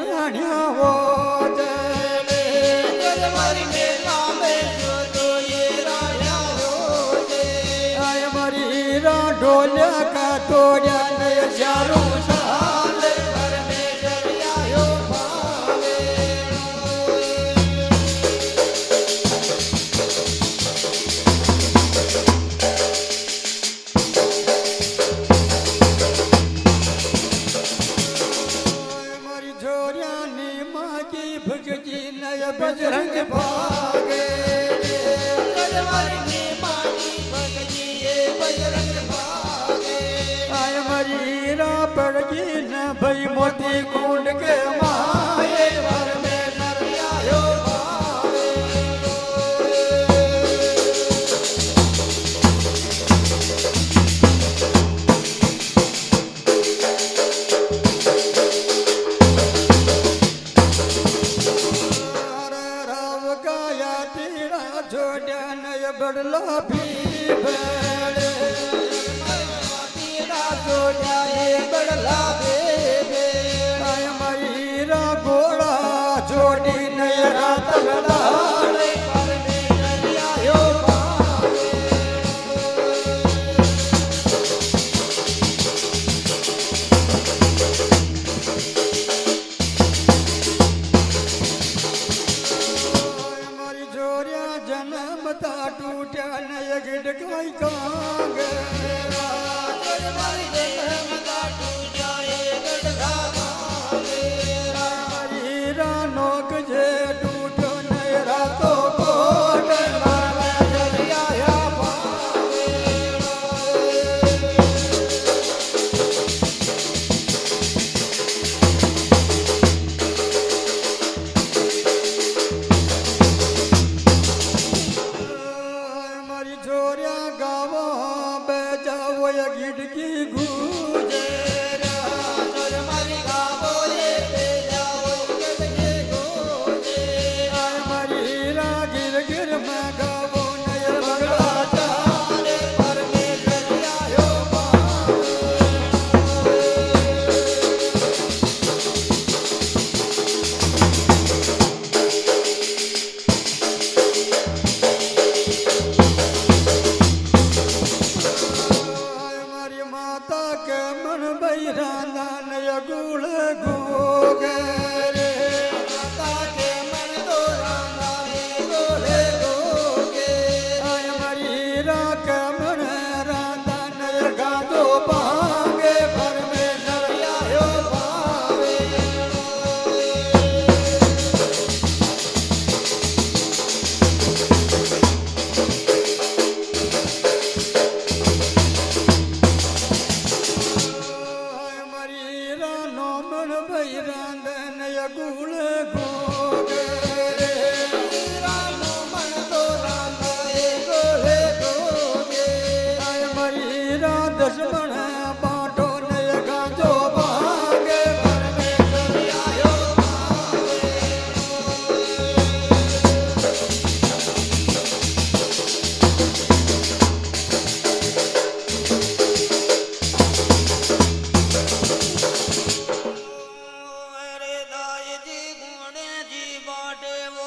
राणिया हो जले मारी मेला में जो तो ये राजा हो जे आय मरी रा ढोल्या का तोड्या नय चारू साल भर में दरियायो पावे मरी जोरिया नी माँ की भगजी नय बजरंग भागे मारी नी मानी भगजी ये बजरंग भागे आय मरी रा पड़गी न भई मोती कुंड के माए भर में दरियायो पावे राव काया तीरा छोड़ा नय बड़ला भी बड़े तेरा तो जाए बड़ला बेबे आय मरीरा घोड़ा छोड़ी नय रात लाले पर में दरियायो पावे मरी जोरिया जन्म ता टूटा नय गिड़काई कांगे मारी जन्म का तू जाए गढ़ा मावे मरीरा नोक जे टूटो नय रातो कोट मावे दरियाया पावे मरी जोरिया गावो बेजाओ या गिड़की गूंजे मारी गावो ये पे जाओ गढ़े गोजे मरीरा गिर गिर में गावो नय बगड़ा लाले पर में दरियायो पावे हमारी माता के मन बैराना नय गुड़ गोगे रे माता के मन तो राना है गोरे गोगे हमारी रा के मन राधा नय गादो पांगे भर में दरियायो पावे हमारी रा नो मन बैराना नय गुड़ गोगे रे रानो मन तो राना है गोरे गोगे हमारी रा दुश्मन बाटो नय गादो पांगे भर में दरियायो पावे अरे दाई जी गुणे जी बाटे वो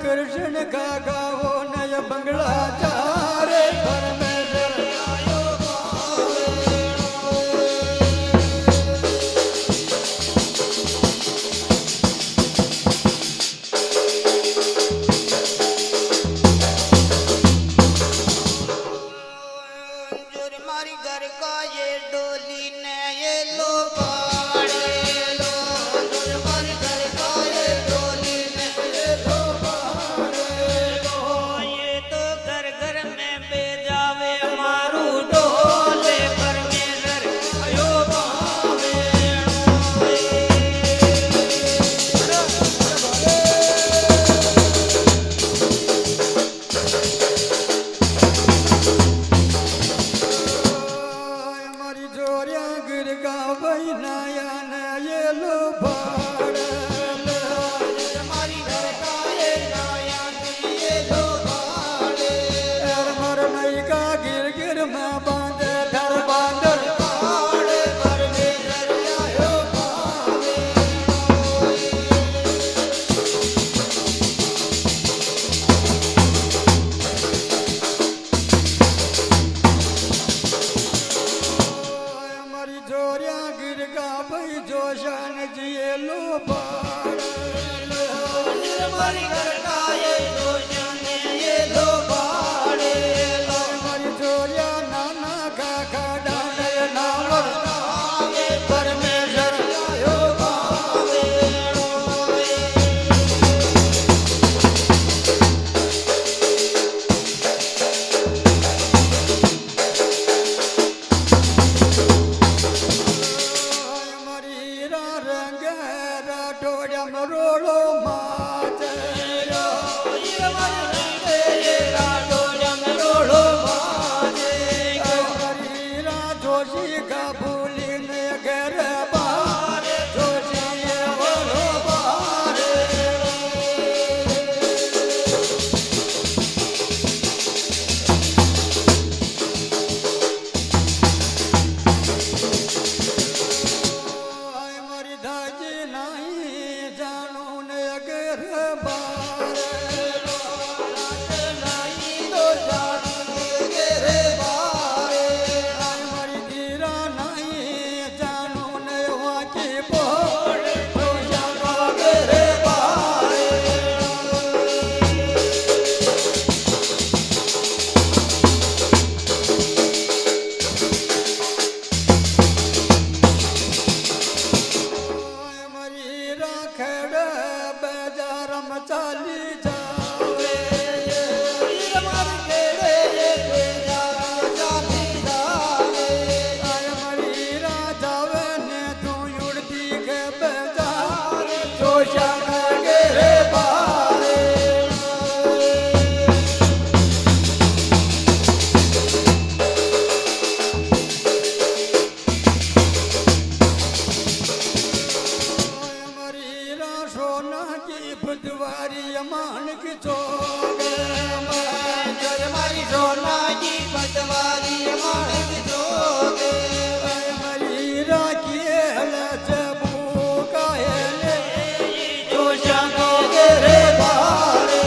कृष्ण का गावो नय बंगला चारे परमेश्वर आयो जोर मारी घर का ये डोली ने ये लो पाड़े लो जोर मारी घर का ये डोली ने ये लो पाड़े लो ये तो घर घर में बेजावे मारू डोले परमेश्वर आयो पावे हमारी जोरिया गिर का बहनाया ने ये लो भाड़ हमारी घर का ये नाया ये लो पाड़े मर नई का गिर गिर में बांधे धर बांधर पाड़े परमेश्वर आयो पावे हमारी जोरिया गिर का भाई जोशन जिए लो भाड़ हमारी घर का ये दोषण ये लो पाड़े लो हमारी जोरिया नाना का खड़ा नावर पावे परमेश्वर आयो पावे हमारी रंग राठोड़ा मरोड़ो माते हमारे ये राडो जम रोड़ो माजे हमारी जोशी का भूली ने घर बार जोशी बोलो बार हमारी धाजी नहीं जानू ने घर बार नहीं तो जाने रे बारे हमारी धीरा नहीं जानू ने वहाँ की बोल तो जानो रे बारे हमारी राखड़ बाजार में चाली जावे हमारे ये तेरा जाती जावे हमारी राजावे ने तू उड़ती के बाजार जोशा रे बारे हमारी रा सोना की बुधवारी मान की चोग हमारी सोना की पटवारी माणिक जोगे हमारी रा की जबू का जो जागोगे रे बारे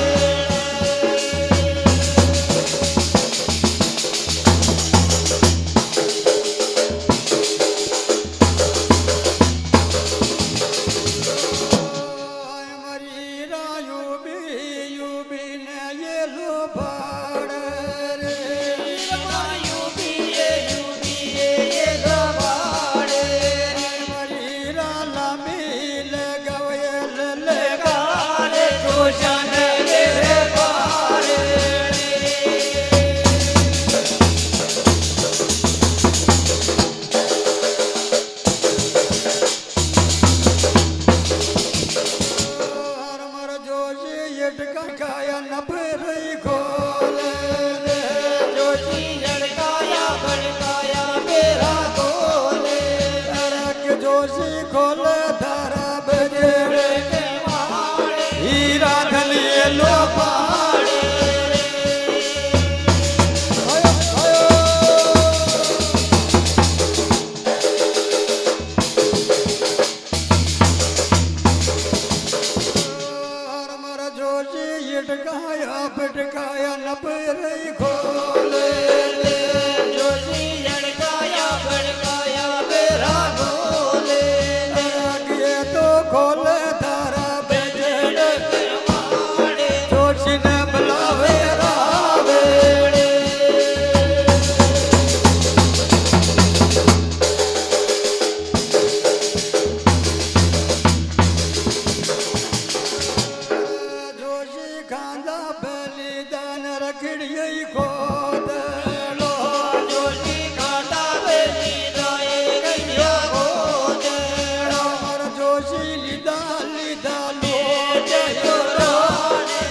हमारी रा यूबी ने ये लो भाड़ रे ये गवाड़े हमारी रा लामी लगवयल लगा गारे जो जाने रे बारे हमारा जोशी ये टकाया न फिर खोल जोशी लड़काया भड़काया मेरा गोले रख जोशी खोल धारा बजे के मारे हीरा धलिए लो पाड़े आयो आयो अटकाया पिटकाया न पैरे खोले जोशी झड़काया भड़काया बेरा बोले आगे तो खोले तारा बेजड़ माड़े जोशी ने बुलावे रावे जोशी खांदा बलिदान रखड़िया खोद लो जोशी खाता बेली दाए गैया गोद और जोशी लिदा लिदा लो जयो राणे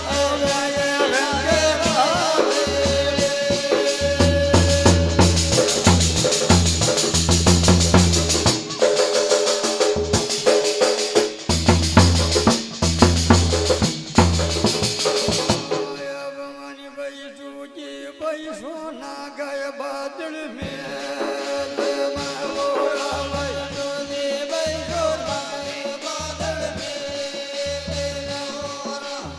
रंगे रावे भवानी भाई सूजी भाई सोना गए बादल में मोरा भाई जोशी भाई सोना बादल में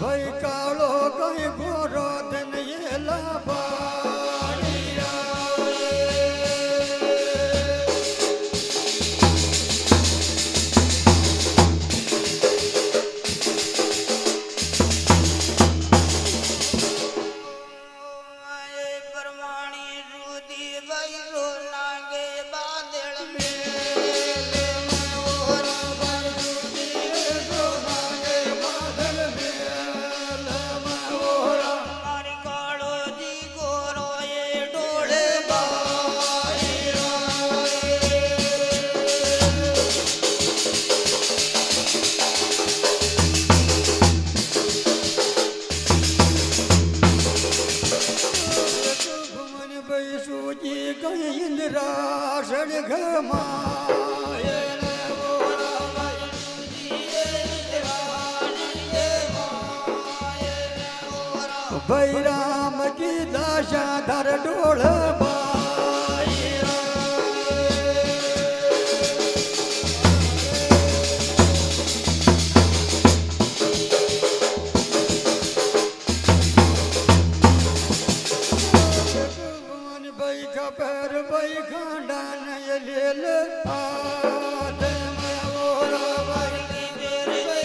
भाई कालो कहीं गोरो दिन ये लाबारिया आए परमाणी रूदी भाई सोना के बादल में मोरा भाई रूदी सोना के बादल में मोरा मारी कालो जी गोरो ये डोले बाई भवन भाई सूजी कहीं इंद्रासन घमाए मोरा भाई राम की दाशा धर डोल भाई का पैर भाई खांडा नय लेल मोरा भाई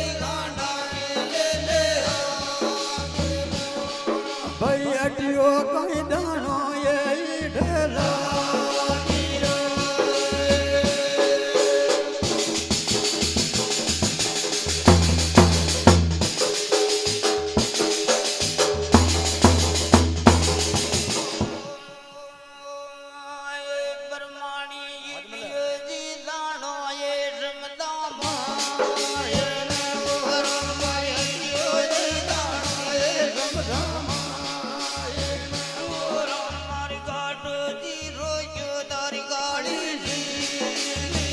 भाई अटियो कहीं दानो ये ढेला परमाणी जी दानो ये रमदा मारी घाट जी रोजो दारी गाड़ी जी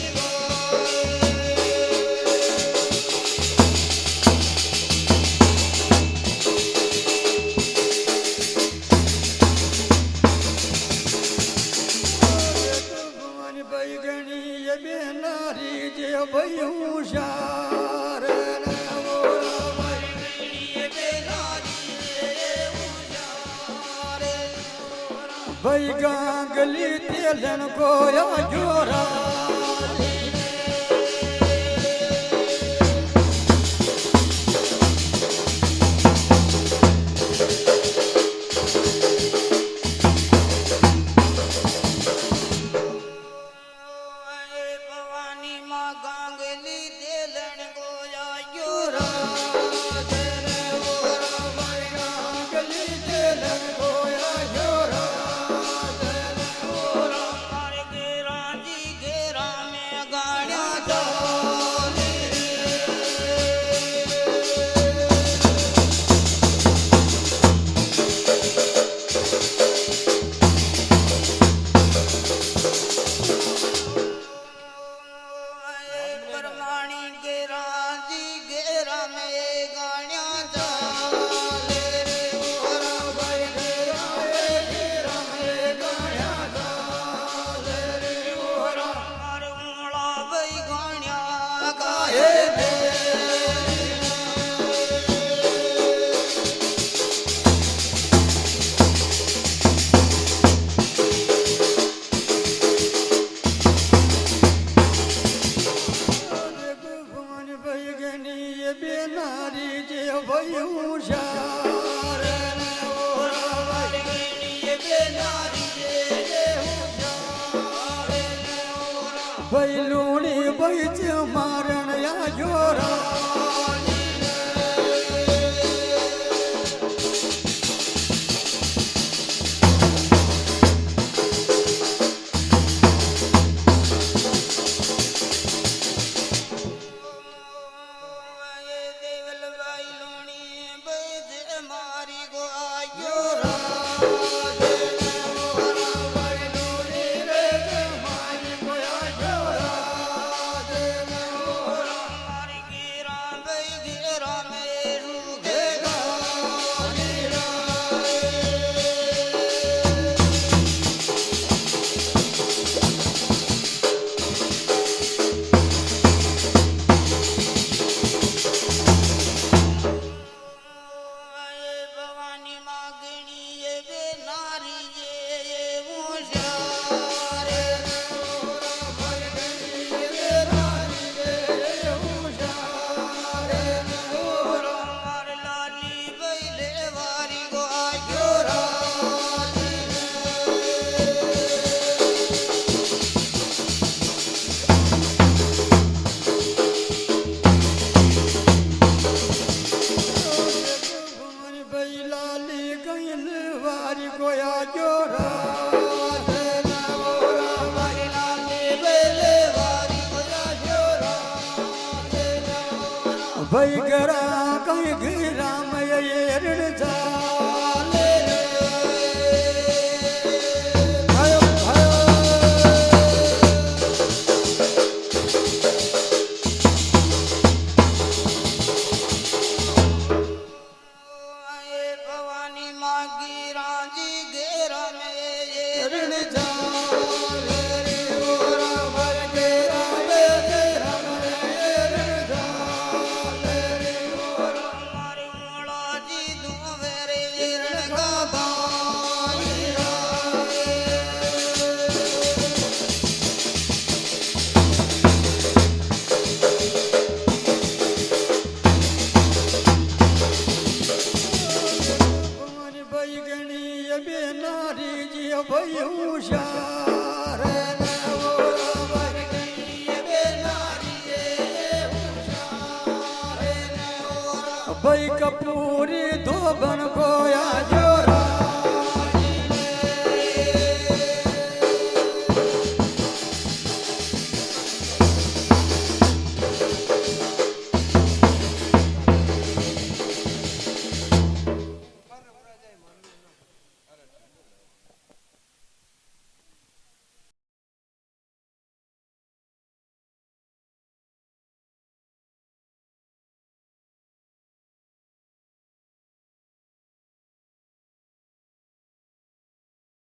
भगवान भाई गणी ये बेनारी जे भाई होशियार मोरा भाई भाई गांगली तेलन को या जोरा भवानी माँ गांगली देलन गोया योरा गांगली तेलन को या जोरा मारे घेरा जी घेर ભાઈ હોશિયાર ને ઓરા વારગીણીએ બેનારી જે હોશિયાર ને ઓરા ભાઈ લૂણી ભાઈ છે મારણ યા જોરા ભાઈ ગરા કઈ ઘેરા મય રણ ચાલે ભાયો ભવાની માગી રાજી ઘેરા મે રણ ચાલે બેનારી જી ભાઈ હોશિયાર ને ઓરા વારગીણીએ બેનારી હોશિયાર ને ઓરા ભાઈ કપૂરી ધોબન કોયા જોરા